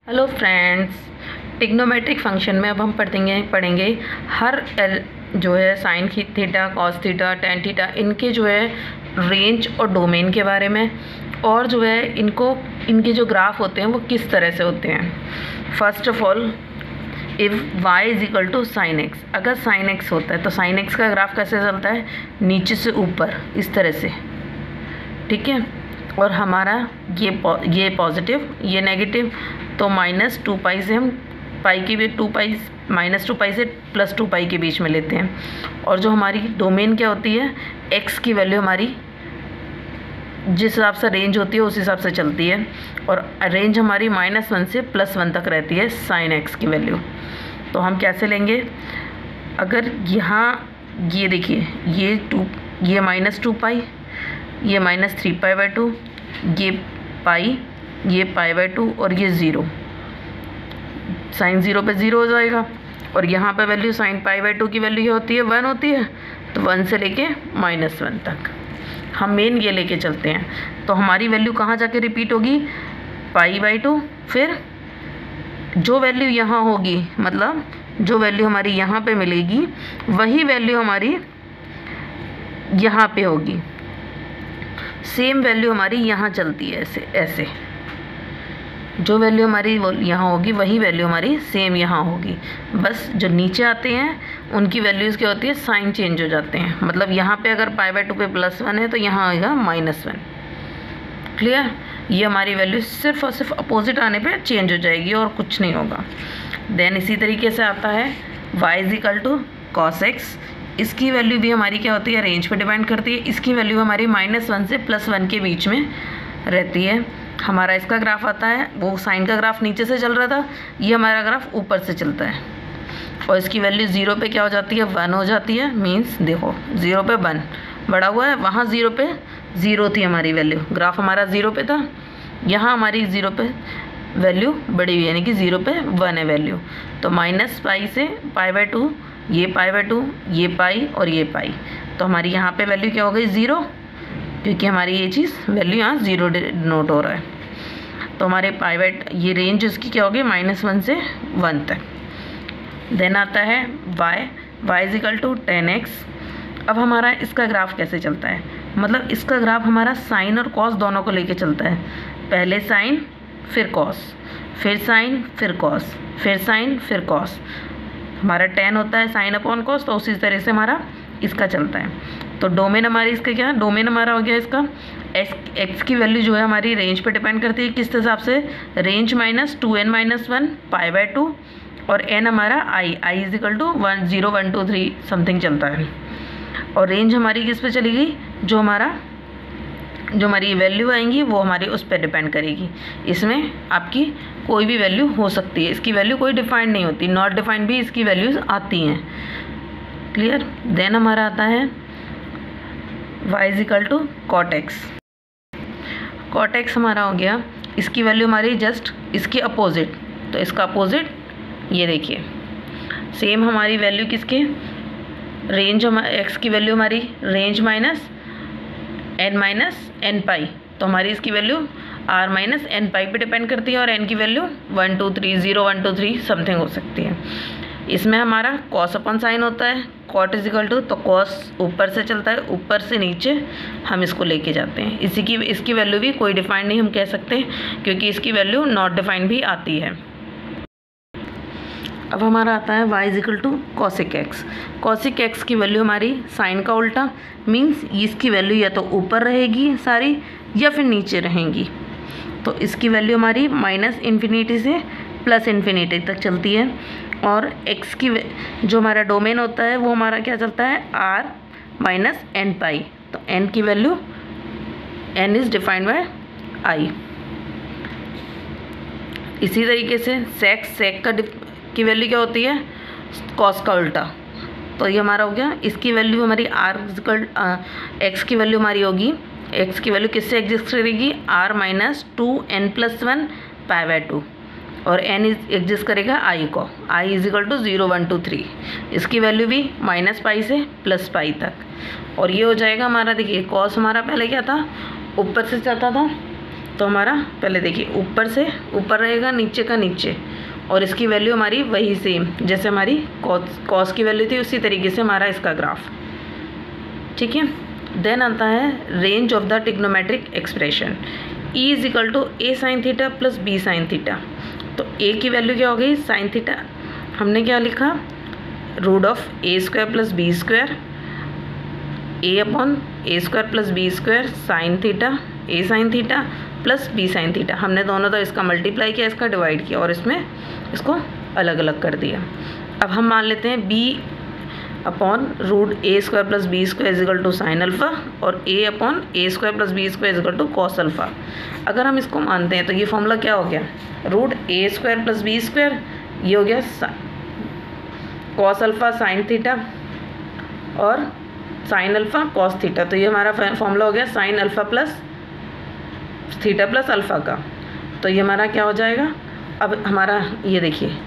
Hello friends, trigonometric function में अब हम पढ़ेंगे हर एल जो है sine theta, cos theta, tan theta, इनके जो है रेंज और डोमेन के बारे में, और जो है इनके जो ग्राफ होते हैं वो किस तरह से होते हैं। First of all, if y is equal to sine x, अगर साइन एक्स होता है तो साइन एक्स का ग्राफ कैसे चलता है, नीचे से ऊपर इस तरह से, ठीक है। और हमारा ये पॉजिटिव, ये नेगेटिव, तो -2π से हम पाई की भी -2π से +2π के बीच में लेते हैं। और जो हमारी डोमेन क्या होती है, x की वैल्यू हमारी जिस हिसाब से रेंज होती है उस हिसाब से चलती है, और रेंज हमारी -1 से +1 तक रहती है साइन x की वैल्यू। तो हम कैसे लेंगे, अगर यहाँ ये देखिए ये -2π, ये -3π/2, ये पाई, ये π/2 और ये 0, साइन 0 पे 0 हो जाएगा। और यहाँ पे वैल्यू साइन π/2 की वैल्यू होती है 1 होती है, तो 1 से लेके -1 तक हम मेन ये लेके चलते हैं। तो हमारी वैल्यू कहाँ जाके रिपीट होगी, π/2, फिर जो वैल्यू यहाँ होगी, मतलब जो वैल्यू हमारी यहाँ पे मिलेगी वही वैल्यू हमारी यहाँ पे होगी, सेम वैल्यू हमारी यहाँ चलती है ऐसे जो वैल्यू हमारी वो यहाँ होगी वही वैल्यू हमारी सेम यहाँ होगी। बस जो नीचे आते हैं उनकी वैल्यूज़ क्या होती है, साइन चेंज हो जाते हैं। मतलब यहाँ पे अगर π/2 पे +1 है तो यहाँ आएगा -1। क्लियर, ये हमारी वैल्यू सिर्फ और सिर्फ अपोजिट आने पे चेंज हो जाएगी और कुछ नहीं होगा। देन इसी तरीके से आता है y is equal to cos x, इसकी वैल्यू भी हमारी क्या होती है, रेंज पे डिपेंड करती है। इसकी वैल्यू हमारी -1 से +1 के बीच में रहती है। हमारा इसका ग्राफ आता है, वो साइन का ग्राफ नीचे से चल रहा था, ये हमारा ग्राफ ऊपर से चलता है। और इसकी वैल्यू 0 पे क्या हो जाती है, 1 हो जाती है। मीन्स देखो 0 पे 1 बढ़ा हुआ है, वहाँ 0 पे 0 थी हमारी वैल्यू, ग्राफ हमारा 0 पे था, यहाँ हमारी 0 पे वैल्यू बढ़ी हुई है, यानी कि 0 पे 1 है वैल्यू। तो -π से π/2, ये π/2, ये पाई और ये पाई, तो हमारी यहाँ पे वैल्यू क्या हो गई, 0, क्योंकि हमारी ये चीज़ वैल्यू यहाँ 0 नोट हो रहा है। तो हमारे ये रेंज इसकी क्या होगी, -1 से 1 तक। देन आता है y is equal to 10x। अब हमारा इसका ग्राफ कैसे चलता है, मतलब इसका ग्राफ हमारा साइन और कॉस दोनों को लेके चलता है। पहले साइन फिर कॉस, फिर साइन फिर कॉस, फिर साइन फिर कॉस। हमारा 10 होता है साइन अपॉन कॉस, तो उसी तरह से हमारा इसका चलता है। तो डोमेन हमारी इसका क्या है, डोमेन हमारा हो गया इसका एक्स की वैल्यू जो है हमारी रेंज पे डिपेंड करती है। किस हिसाब से, रेंज -2n - 1 π/2, और n हमारा i is equal to 1 0 1 2 3 something चलता है। और रेंज हमारी किस पे चलेगी, जो हमारी वैल्यू आएंगी वो हमारी उस पर डिपेंड करेगी। इसमें आपकी कोई भी वैल्यू हो सकती है, इसकी वैल्यू कोई डिफाइंड नहीं होती, नॉट डिफाइंड भी इसकी वैल्यूज़ आती हैं। क्लियर। देन हमारा आता है y is equal to cot x. Cot x हमारा हो गया, इसकी वैल्यू हमारी जस्ट इसके अपोजिट, तो इसका अपोजिट ये देखिए, सेम हमारी वैल्यू किसके, रेंज एक्स की वैल्यू हमारी रेंज -n तो हमारी इसकी वैल्यू r - n पे डिपेंड करती है, और n की वैल्यू 1 2 3 0 1 2 3 समथिंग हो सकती है। इसमें हमारा कॉस अपॉन साइन होता है, कॉट इज इक्वल टू, तो कॉस ऊपर से चलता है, ऊपर से नीचे हम इसको लेके जाते हैं। इसकी वैल्यू भी कोई डिफाइंड नहीं हम कह सकते, क्योंकि इसकी वैल्यू नॉट डिफाइंड भी आती है। अब हमारा आता है y is equal to cosec x. Cosec x की वैल्यू हमारी साइन का उल्टा, मीन्स इसकी वैल्यू या तो ऊपर रहेगी सारी या फिर नीचे रहेंगी। तो इसकी वैल्यू हमारी -∞ से +∞ तक चलती है। और x की जो हमारा डोमेन होता है वो हमारा क्या चलता है, r - nπ। तो n की value, n is defined by i। इसी तरीके से सेक की वैल्यू क्या होती है, कॉस का उल्टा। तो ये हमारा हो गया, इसकी वैल्यू हमारी x की वैल्यू हमारी होगी, x की वैल्यू किससे एग्जिस्ट करेगी, r - 2n + 1 π/2, और n एग्जिस्ट करेगा i को, i इज इक्वल टू 0 1 2 3। इसकी वैल्यू भी -π से +π तक। और ये हो जाएगा हमारा, देखिए कॉस हमारा पहले क्या था, ऊपर से चलता था, तो हमारा पहले देखिए ऊपर से ऊपर रहेगा, नीचे का नीचे, और इसकी वैल्यू हमारी वही सेम जैसे हमारी कॉस की वैल्यू थी उसी तरीके से हमारा इसका ग्राफ। ठीक है। देन आता है range of the trigonometric expression E is equal to a sine theta plus b sine theta. तो ए की वैल्यू क्या हो गई साइन थीटा, हमने क्या लिखा root of a square plus B square, a upon A square plus B square sine theta, a sine theta plus b sine theta. हमने दोनों तो इसका मल्टीप्लाई किया, इसका डिवाइड किया और इसमें इसको अलग अलग कर दिया। अब हम मान लेते हैं B upon root A square plus B square is equal to sine alpha और A upon A square plus B square is equal to cos alpha. अगर हम इसको मानते हैं तो ये फॉर्मूला क्या हो गया, रूट ए स्क्वायर प्लस बी स्क्वायर, ये हो गया कॉस अल्फ़ा साइन थीटा और साइन अल्फ़ा कॉस थीटा। तो ये हमारा फॉर्मूला हो गया sine alpha plus theta plus alpha का। तो ये हमारा क्या हो जाएगा, अब हमारा ये देखिए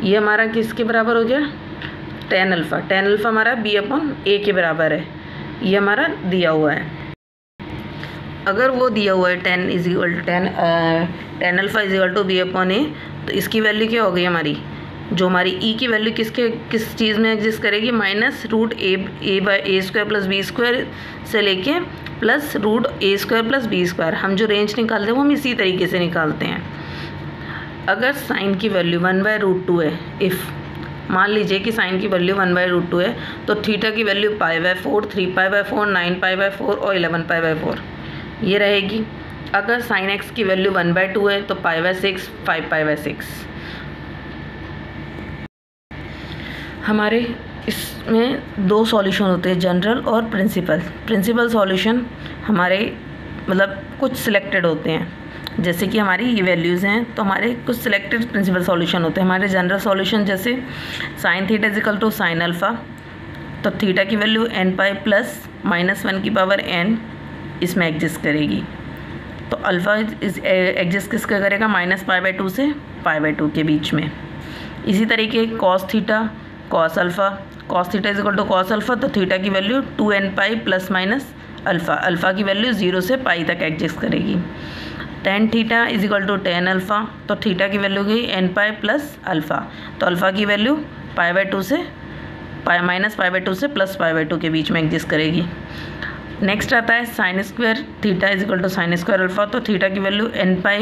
ये हमारा किसके बराबर हो गया टेन अल्फ़ा। टेन अल्फ़ा हमारा बी अपॉन ए के बराबर है, ये हमारा दिया हुआ है। अगर वो दिया हुआ है tan is equal to tan alpha is equal to B upon A, तो इसकी वैल्यू क्या हो गई हमारी, जो हमारी ई की वैल्यू किस चीज़ में एग्जिस्ट करेगी, minus root a by a square plus B square से लेके प्लस रूट ए स्क्वायर प्लस बी स्क्वायर। हम जो रेंज निकालते हैं वो हम इसी तरीके से निकालते हैं। अगर साइन की वैल्यू 1/√2 है, इफ़ मान लीजिए कि साइन की वैल्यू 1/√2 है, तो थीटा की वैल्यू π/4, 3π/4, 9π/4 और 11π/4 ये रहेगी। अगर साइन एक्स की वैल्यू 1/2 है तो π/6, 5π/6। हमारे इसमें दो सॉल्यूशन होते हैं, जनरल और प्रिंसिपल। प्रिंसिपल सॉल्यूशन हमारे मतलब कुछ सिलेक्टेड होते हैं, जैसे कि हमारी ये वैल्यूज़ हैं तो हमारे कुछ सिलेक्टेड प्रिंसिपल सॉल्यूशन होते हैं। हमारे जनरल सॉल्यूशन जैसे sine theta is equal to sine alpha, तो थीटा की वैल्यू n π प्लस -1 की पावर n इसमें एग्जिस्ट करेगी। तो अल्फ़ा इज एग्जिस्ट किसका करेगा, -π/2 से π/2 के बीच में। इसी तरीके cos theta cos alpha, cos theta is equal to cos alpha, तो थीटा की value 2n π plus minus alpha, alpha की वैल्यू 0 से पाई तक एग्जिस्ट करेगी। Tan theta is equal to tan alpha, तो थीटा की वैल्यू गई n π प्लस अल्फ़ा, तो अल्फ़ा की वैल्यू π/2 से -π/2 से प्लस π/2 के बीच में एग्जिस्ट करेगी। नेक्स्ट आता है sine square theta is equal to sine square alpha, तो थीटा की value n π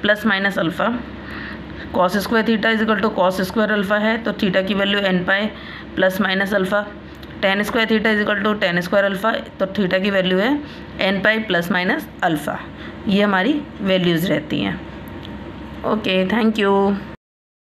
plus minus alpha. Cos square theta is equal to cos square alpha है, तो थीटा की value n π plus minus alpha. Tan square theta is equal to tan square alpha, तो theta की value है n π plus minus alpha. ये हमारी values रहती हैं। Okay, thank you.